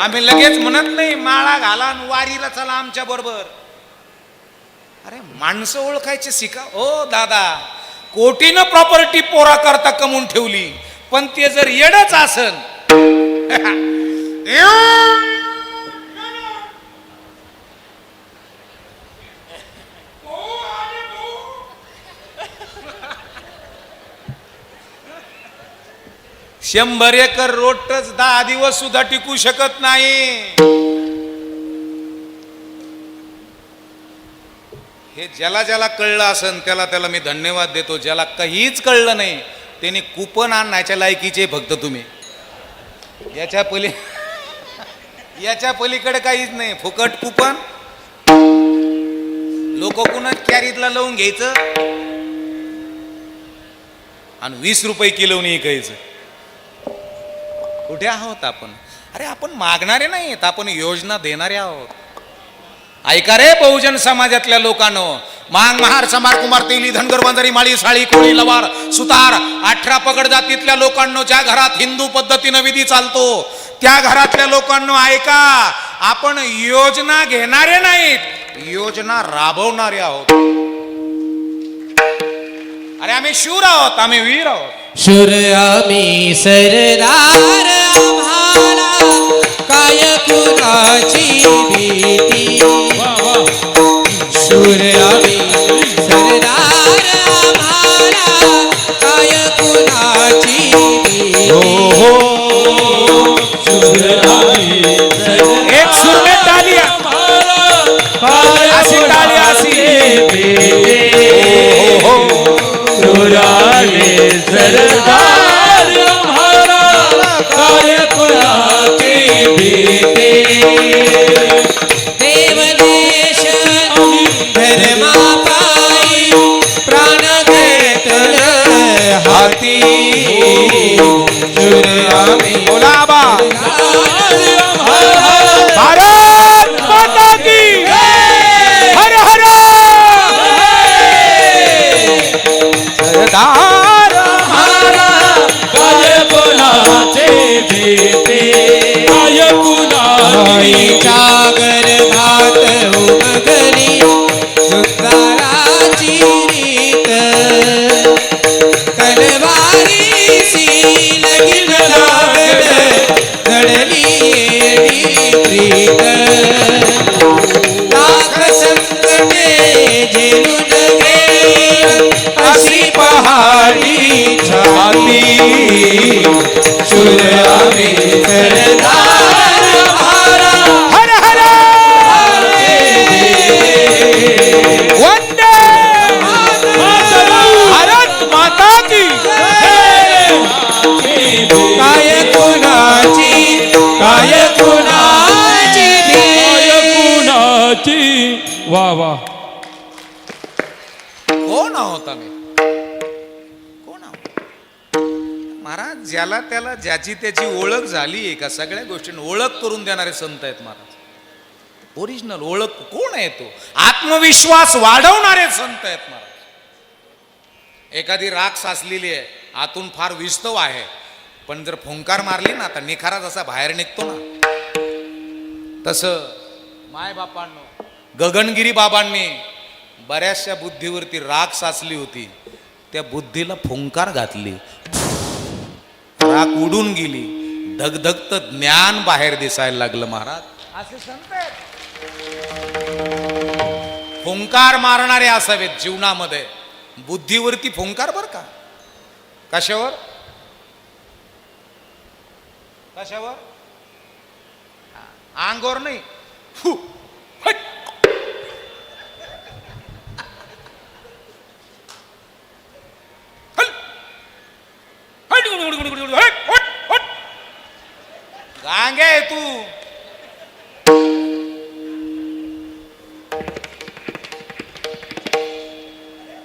आम्ही लगेच म्हणत नाही माळा घाला आणि वारीला चला आमच्या बरोबर. अरे माणसं ओळखायचे शिका. ओ दादा, कोटीनं प्रॉपर्टी पोरा करता कमवून ठेवली, पण ते जर येडच असन शंभर एकर रोटच 10 दिवस सुद्धा टिकू शकत नाही. हे ज्याला ज्याला कळलं असन त्याला त्याला मी धन्यवाद देतो. ज्याला काहीच कळलं नाही त्याने कुपन आणायच्या लायकीचे फक्त तुम्ही. याच्या पलीकडे काहीच नाही. फुकट कुपन लोक कुणाच कॅरीतला लावून घ्यायचं आणि 20 रुपये किलोनी विकायचं. कुठे आहोत आपण? अरे आपण मागणारे नाहीत, आपण योजना देणारे आहोत. ऐका रे बहुजन समाजातल्या लोकांनो, मांग महार समार कुमार तेली धनगर बंजारी माळी साळी कोळी लवार सुतार 18 पगड जातीतल्या लोकांनो, ज्या घरात हिंदू पद्धतीनं विधी चालतो त्या घरातल्या लोकांनो ऐका, आपण योजना घेणारे नाहीत, योजना राबवणारे आहोत. अरे आम्ही शूर आहोत, आम्ही वीर आहोत. शूर आम्ही सरदार, आम्हाला काय कुणाची भीती. शूर आम्ही सरदार, आम्हाला काय कुणाची भीती. शूर आम्ही एक सुर में तालियां, अशी ताली अशी. शूर आम्ही सरदार, आम्हाला काय कुणाची भीती. देवदेश धर्मापायी प्राण घेतल हाती. शूर आम्ही बोलाबा भारत माता की हर हर. सरदार काय कुणाची भीती. काय कुणाची गर्भात उमगली सुताराची रीत. तलवारीसी लगीन लागलं घडली येडी प्रीत. लाख संकटे झेलून गेली अशी पहाडी छाती. शूर आम्ही सरदार, हर हर वंदे भारत माता की. काय कुणाची, काय कुणाची, काय कुणाची. वा वा. कोण आहोत आम्ही? कोण आहोत महाराज? ज्याला त्याला ज्याची त्याची ओळख झाली आहे का सगळ्या गोष्टींना ओळख करून देणारे संत आहेत महाराज. ओरिजिनल ओळख कोण आहे तो? आत्मविश्वास वाढवणारे संत आहेत महाराज. एखादी राख साचलेली आहे, आतून फार विस्तव आहे, पण जर फुंकार मारली ना तर निखारा जसा बाहेर निघतो ना, तसं मायबापांनो गगनगिरी बाबांनी बऱ्याचशा बुद्धीवरती राख साचली होती, त्या बुद्धीला फुंकार घातली, राख उडून गेली, धगधगत ज्ञान बाहेर दिसायला लागलं महाराज. असे संत आहेत. फुंकार मारणारे असावेत जीवनामध्ये. बुद्धीवरती फुंकार बर का. कशावर? कशावर? अंगावर नाही. गांगे तू